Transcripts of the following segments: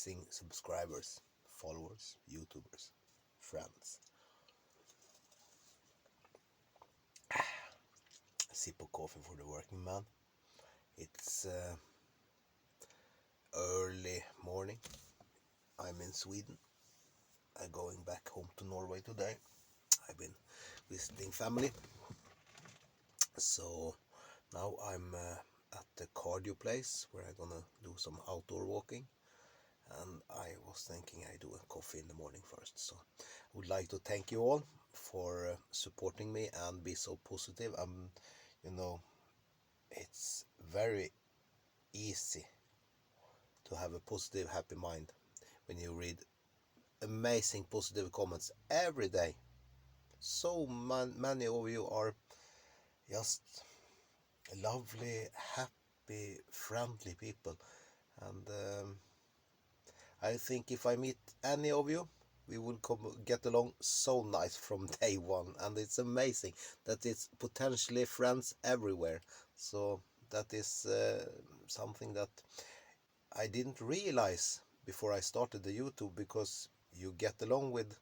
amazing subscribers, followers, YouTubers, friends. A sip of coffee for the working man. It's early morning. I'm in Sweden. I'm going back home to Norway today. I've been visiting family. So now I'm at the cardio place where I'm gonna do some outdoor walking. And I was thinking I do a coffee in the morning first. So I would like to thank you all for supporting me and be so positive. You know, it's very easy to have a positive, happy mind when you read amazing positive comments every day. So many of you are just lovely, happy, friendly people, and I think if I meet any of you, we will get along so nice from day one, and it's amazing that it's potentially friends everywhere. So that is something that I didn't realize before I started the YouTube, because you get along with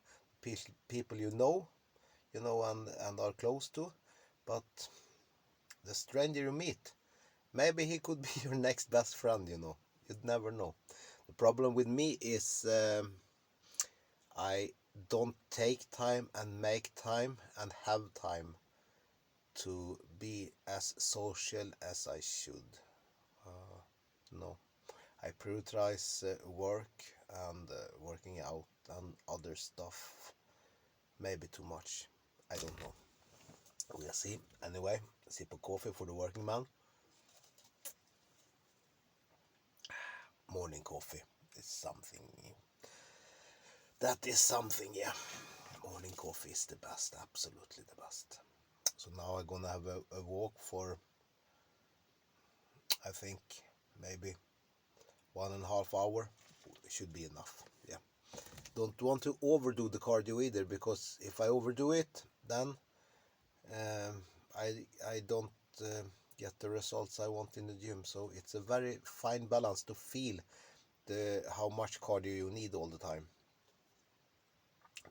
people and are close to, but the stranger you meet, maybe he could be your next best friend. You'd never know. The problem with me is I don't take time and make time and have time to be as social as I should. No, I prioritize work and working out and other stuff. Maybe too much. I don't know. We'll see. Anyway, a sip of coffee for the working man. Morning coffee is something. That is something, yeah. Morning coffee is the best, absolutely the best. So now I'm gonna have a walk for, I think, maybe 1.5 hours. It should be enough, yeah. Don't want to overdo the cardio either, because if I overdo it, then I don't get the results I want in the gym. So it's a very fine balance to feel how much cardio you need all the time,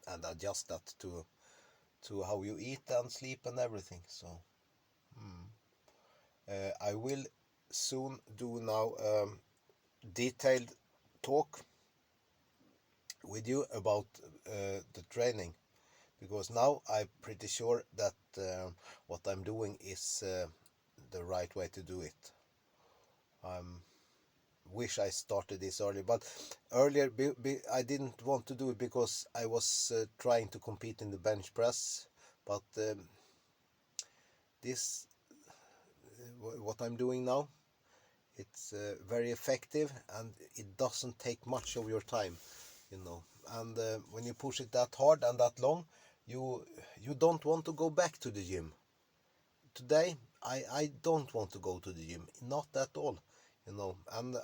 and adjust that to how you eat and sleep and everything. So I will soon do now detailed talk with you about the training, because now I'm pretty sure that what I'm doing is the right way to do it. I wish I started this early, but earlier I didn't want to do it because I was trying to compete in the bench press, but this what I'm doing now, it's very effective, and it doesn't take much of your time. And when you push it that hard and that long, you don't want to go back to the gym. Today I don't want to go to the gym, not at all. And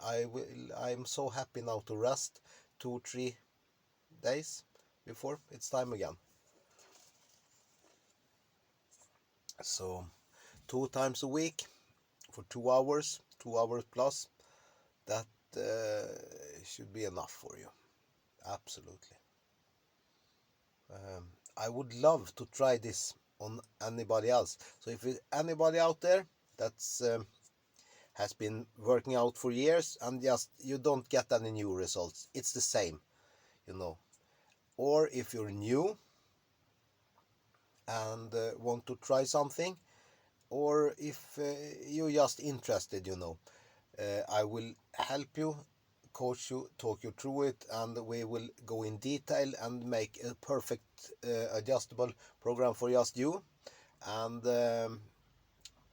I'm so happy now to rest 2-3 days before it's time again. So 2 times a week for 2 hours, 2 hours plus, that should be enough for you. Absolutely. I would love to try this on anybody else. So if anybody out there that's has been working out for years and just you don't get any new results, it's the same. Or if you're new and want to try something, or if you're just interested, I will help you, coach you, talk you through it, and we will go in detail and make a perfect adjustable program for just you. And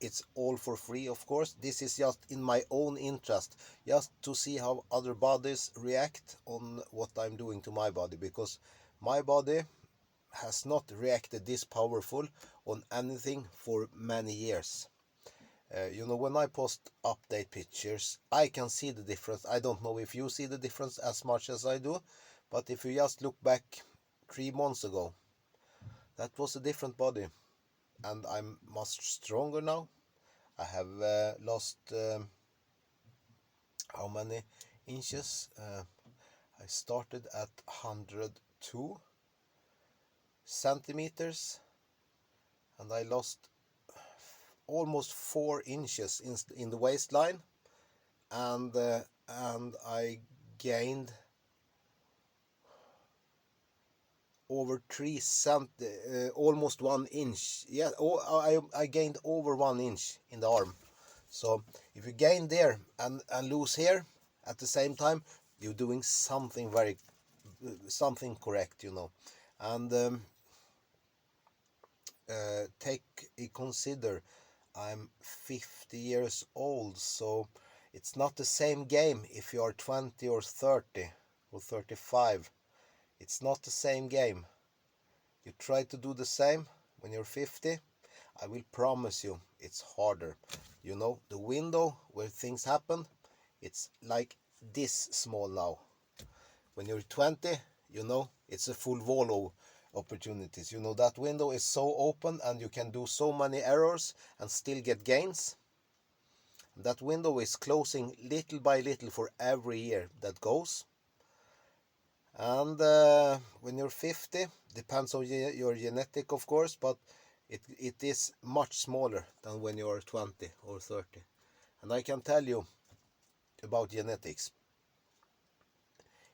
it's all for free, of course. This is just in my own interest, just to see how other bodies react on what I'm doing to my body, because my body has not reacted this powerful on anything for many years. When I post update pictures, I can see the difference. I don't know if you see the difference as much as I do, but if you just look back 3 months ago, that was a different body, and I'm much stronger now. I have lost how many inches? I started at 102 centimeters and I lost almost 4 inches in the waistline, and I gained over almost 1 inch. Yeah, I gained over 1 inch in the arm. So if you gain there and lose here at the same time, you're doing something something correct, you know. And consider I'm 50 years old, so it's not the same game if you are 20 or 30 or 35. It's not the same game. You try to do the same when you're 50, I will promise you it's harder. You know, the window where things happen, it's like this small now. When you're 20, you know, it's a full wall of opportunities. You know, that window is so open and you can do so many errors and still get gains. That window is closing little by little for every year that goes. And when you're 50, depends on your genetic, of course, but it is much smaller than when you're 20 or 30. And I can tell you about genetics.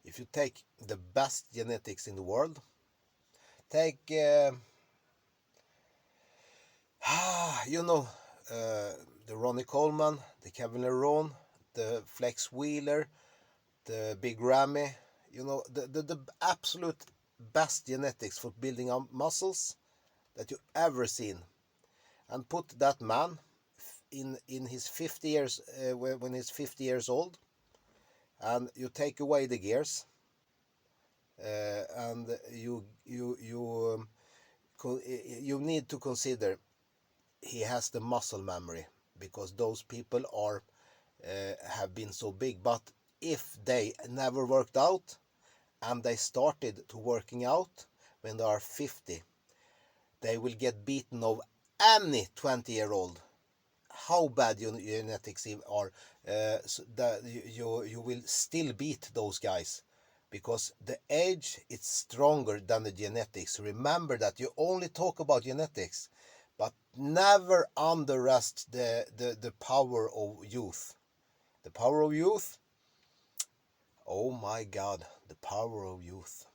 If you take the best genetics in the world, take you know, the Ronnie Coleman, the Kevin Lerone, the Flex Wheeler, the Big Ramy, you know, the absolute best genetics for building up muscles that you ever seen, and put that man in his 50 years when he's 50 years old, and you take away the gears, and you need to consider he has the muscle memory, because those people are have been so big. But if they never worked out and they started to working out when they are 50, they will get beaten of any 20-year-old. How bad your genetics are, so that you will still beat those guys, because the age is stronger than the genetics. Remember that. You only talk about genetics, but never underestimate the power of youth. The power of youth, oh my God, the power of youth.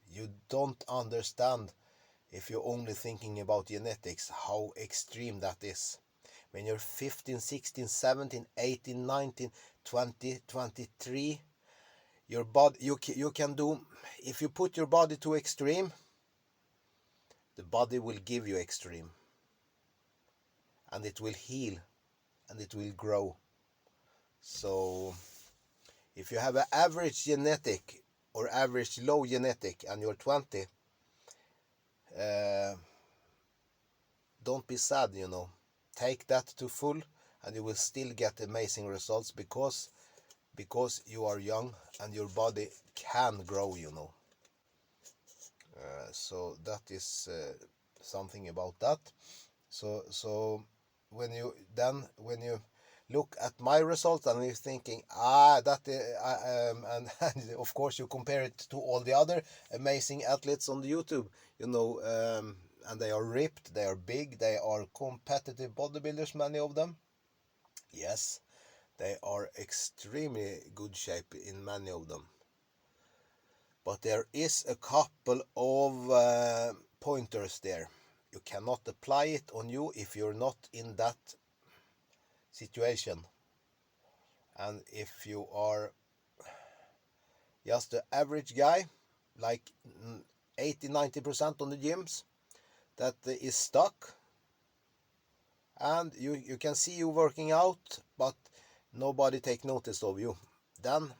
You don't understand, if you're only thinking about genetics, how extreme that is. When you're 15, 16, 17, 18, 19, 20, 23, your body, you can do, if you put your body to extreme, the body will give you extreme, and it will heal and it will grow. So if you have an average genetic or average low genetic and you're 20, don't be sad, you know. Take that to full and you will still get amazing results, because you are young and your body can grow, you know. So that is something about that. So when you look at my results and you're thinking, and of course you compare it to all the other amazing athletes on the YouTube, you know, and they are ripped, they are big, they are competitive bodybuilders, many of them. Yes, they are extremely good shape in many of them. But there is a couple of pointers there. You cannot apply it on you if you're not in that situation. And if you are just the average guy, like 80-90% on the gyms, that is stuck, and you can see you working out, but nobody take notice of you, then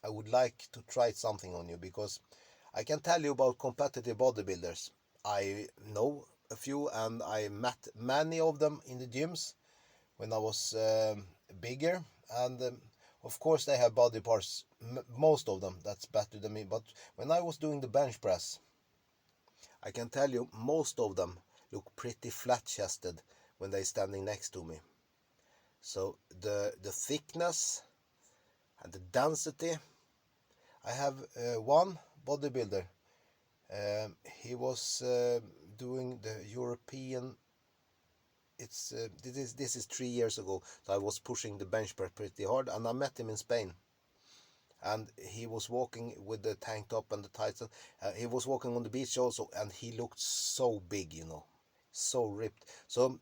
I would like to try something on you, because I can tell you about competitive bodybuilders. I know a few and I met many of them in the gyms when I was bigger, and of course they have body parts, most of them, that's better than me. But when I was doing the bench press, I can tell you most of them look pretty flat chested when they're standing next to me. So the thickness and the density, I have one bodybuilder. He was doing the European. This is 3 years ago. So I was pushing the bench press pretty hard, and I met him in Spain. And he was walking with the tank top and the tights. He was walking on the beach also, and he looked so big, so ripped. So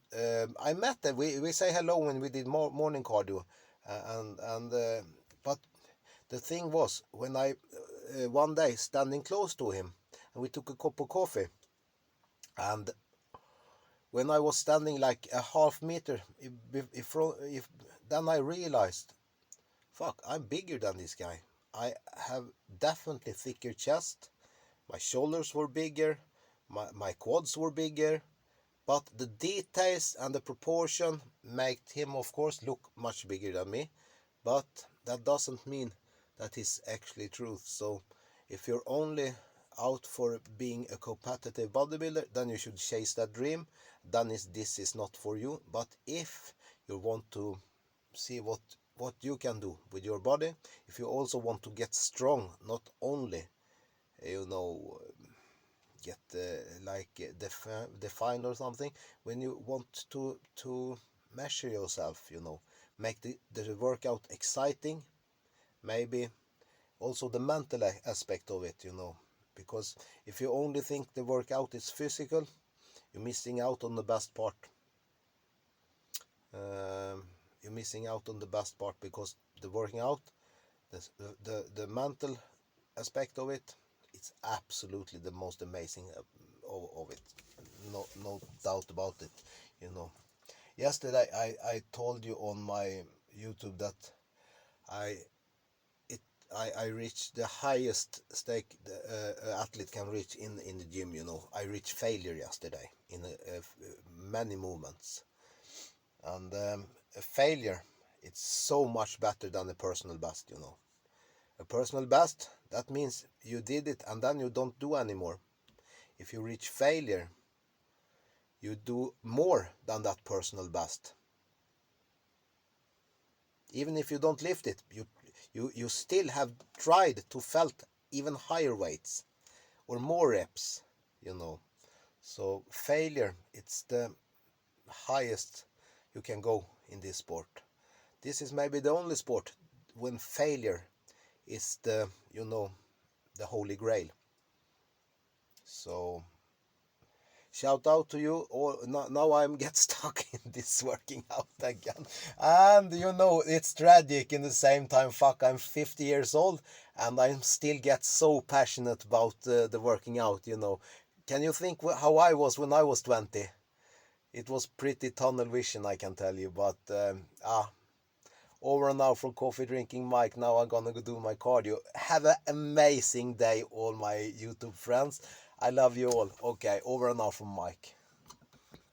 I met him. We say hello when we did morning cardio, and but the thing was, when I one day standing close to him, and we took a cup of coffee, and when I was standing like a half meter, if then I realized, fuck, I'm bigger than this guy. I have definitely thicker chest. My shoulders were bigger. My quads were bigger. But the details and the proportion made him, of course, look much bigger than me. But that doesn't mean that is actually truth. So if you're only out for being a competitive bodybuilder, then you should chase that dream. Then this is not for you. But if you want to see what you can do with your body, if you also want to get strong, not only get defined or something, when you want to measure yourself, make the workout exciting, maybe also the mental aspect of it, because if you only think the workout is physical, you're missing out on the best part. You're missing out on the best part, because the working out, the mental aspect of it, it's absolutely the most amazing of it. No doubt about it. Yesterday I told you on my YouTube that I I reached the highest stake the athlete can reach in the gym. I reached failure yesterday in many movements, and a failure, it's so much better than a personal best. A personal best, that means you did it and then you don't do anymore. If you reach failure, you do more than that personal best. Even if you don't lift it, you still have tried to felt even higher weights or more reps, So failure, it's the highest you can go in this sport. This is maybe the only sport when failure is the holy grail. So shout out to you. Or now I'm get stuck in this working out again, and it's tragic in the same time. Fuck, I'm 50 years old and I still get so passionate about the working out. Can you think how I was when I was 20? It was pretty tunnel vision, I can tell you. But over and out from coffee drinking Mike. Now I'm gonna go do my cardio. Have an amazing day, all my YouTube friends. I love you all. Okay, over and out from Mike.